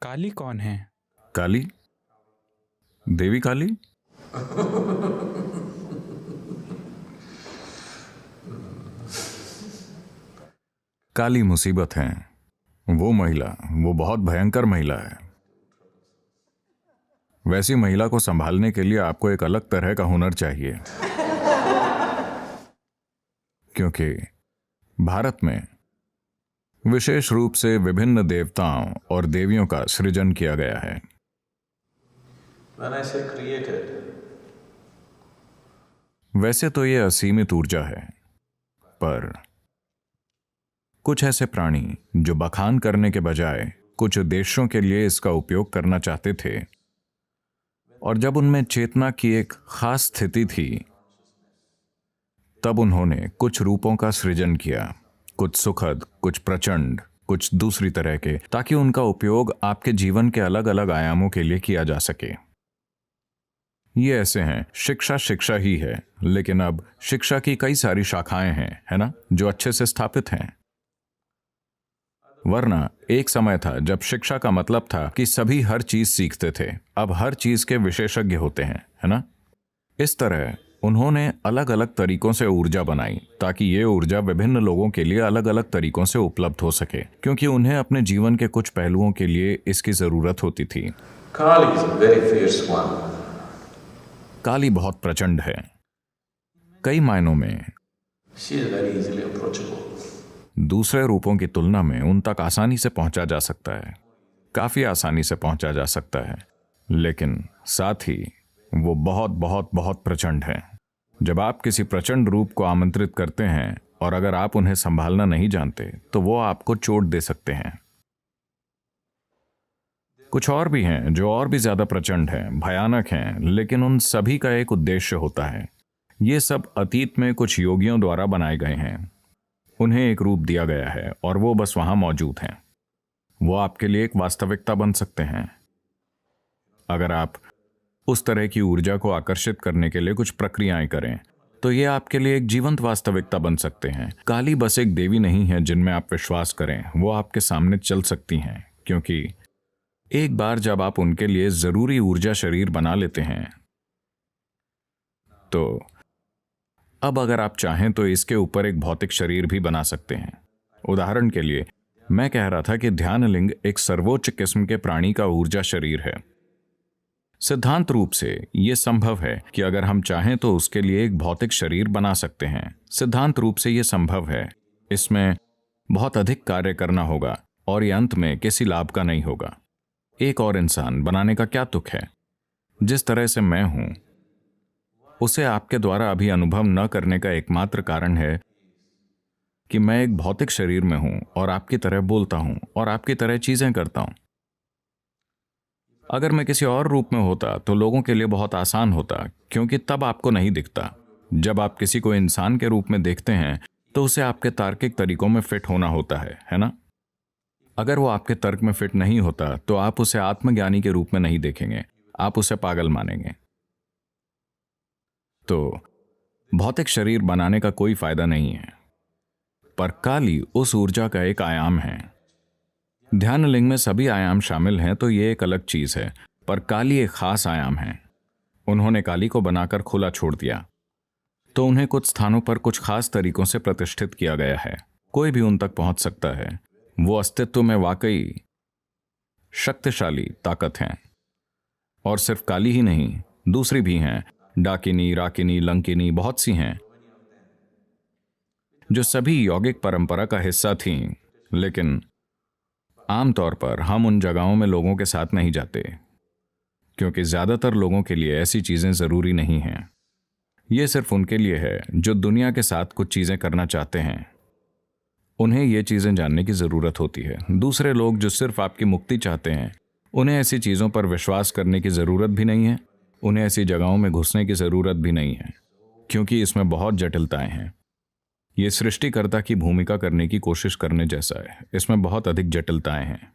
काली कौन है? काली? देवी काली? काली मुसीबत है। वो महिला, वो बहुत भयंकर महिला है। वैसी महिला को संभालने के लिए आपको एक अलग तरह का हुनर चाहिए, क्योंकि भारत में विशेष रूप से विभिन्न देवताओं और देवियों का सृजन किया गया है। When I say created, वैसे तो ये असीमित ऊर्जा है, पर कुछ ऐसे प्राणी जो बखान करने के बजाय कुछ उद्देश्यों के लिए इसका उपयोग करना चाहते थे, और जब उनमें चेतना की एक खास स्थिति थी, तब उन्होंने कुछ रूपों का सृजन किया, कुछ सुखद, कुछ प्रचंड, कुछ दूसरी तरह के, ताकि उनका उपयोग आपके जीवन के अलग अलग आयामों के लिए किया जा सके। ये ऐसे हैं, शिक्षा ही है, लेकिन अब शिक्षा की कई सारी शाखाएं हैं, है ना, जो अच्छे से स्थापित हैं। वरना एक समय था जब शिक्षा का मतलब था कि सभी हर चीज सीखते थे। अब हर चीज के विशेषज्ञ होते हैं, है ना। इस तरह उन्होंने अलग अलग तरीकों से ऊर्जा बनाई, ताकि ये ऊर्जा विभिन्न लोगों के लिए अलग अलग तरीकों से उपलब्ध हो सके, क्योंकि उन्हें अपने जीवन के कुछ पहलुओं के लिए इसकी जरूरत होती थी। Kali is a very fierce one. काली बहुत प्रचंड है। कई मायनों में She is very easily approachable. दूसरे रूपों की तुलना में उन तक आसानी से पहुंचा जा सकता है, काफी आसानी से पहुंचा जा सकता है, लेकिन साथ ही वो बहुत बहुत बहुत प्रचंड है। जब आप किसी प्रचंड रूप को आमंत्रित करते हैं और अगर आप उन्हें संभालना नहीं जानते, तो वो आपको चोट दे सकते हैं। कुछ और भी हैं जो और भी ज्यादा प्रचंड हैं, भयानक हैं, लेकिन उन सभी का एक उद्देश्य होता है। ये सब अतीत में कुछ योगियों द्वारा बनाए गए हैं। उन्हें एक रूप दिया गया है और वो बस वहां मौजूद हैं। वो आपके लिए एक वास्तविकता बन सकते हैं। अगर आप उस तरह की ऊर्जा को आकर्षित करने के लिए कुछ प्रक्रियाएं करें, तो ये आपके लिए एक जीवंत वास्तविकता बन सकते हैं। काली बस एक देवी नहीं है जिनमें आप विश्वास करें, वो आपके सामने चल सकती हैं, क्योंकि एक बार जब आप उनके लिए जरूरी ऊर्जा शरीर बना लेते हैं, तो अब अगर आप चाहें तो इसके ऊपर एक भौतिक शरीर भी बना सकते हैं। उदाहरण के लिए मैं कह रहा था कि ध्यानलिंग एक सर्वोच्च किस्म के प्राणी का ऊर्जा शरीर है। सिद्धांत रूप से यह संभव है कि अगर हम चाहें तो उसके लिए एक भौतिक शरीर बना सकते हैं। सिद्धांत रूप से यह संभव है। इसमें बहुत अधिक कार्य करना होगा और यह अंत में किसी लाभ का नहीं होगा। एक और इंसान बनाने का क्या तुक है? जिस तरह से मैं हूं, उसे आपके द्वारा अभी अनुभव न करने का एकमात्र कारण है कि मैं एक भौतिक शरीर में हूं और आपकी तरह बोलता हूं और आपकी तरह चीजें करता हूं। अगर मैं किसी और रूप में होता तो लोगों के लिए बहुत आसान होता, क्योंकि तब आपको नहीं दिखता। जब आप किसी को इंसान के रूप में देखते हैं तो उसे आपके तार्किक तरीकों में फिट होना होता है ना। अगर वो आपके तर्क में फिट नहीं होता तो आप उसे आत्मज्ञानी के रूप में नहीं देखेंगे, आप उसे पागल मानेंगे। तो भौतिक शरीर बनाने का कोई फायदा नहीं है। पर काली उस ऊर्जा का एक आयाम है। ध्यानलिंग में सभी आयाम शामिल हैं, तो ये एक अलग चीज है, पर काली एक खास आयाम है। उन्होंने काली को बनाकर खुला छोड़ दिया, तो उन्हें कुछ स्थानों पर कुछ खास तरीकों से प्रतिष्ठित किया गया है। कोई भी उन तक पहुंच सकता है। वो अस्तित्व में वाकई शक्तिशाली ताकत हैं। और सिर्फ काली ही नहीं, दूसरी भी हैं, डाकिनी, राकिनी, लंकिनी, बहुत सी हैं, जो सभी यौगिक परंपरा का हिस्सा थीं। लेकिन आमतौर पर हम उन जगहों में लोगों के साथ नहीं जाते, क्योंकि ज्यादातर लोगों के लिए ऐसी चीजें जरूरी नहीं हैं। यह सिर्फ उनके लिए है जो दुनिया के साथ कुछ चीजें करना चाहते हैं। उन्हें ये चीजें जानने की जरूरत होती है। दूसरे लोग जो सिर्फ आपकी मुक्ति चाहते हैं, उन्हें ऐसी चीजों पर विश्वास करने की जरूरत भी नहीं है। उन्हें ऐसी जगहों में घुसने की जरूरत भी नहीं है, क्योंकि इसमें बहुत जटिलताएं हैं। ये सृष्टिकर्ता की भूमिका करने की कोशिश करने जैसा है। इसमें बहुत अधिक जटिलताएं हैं।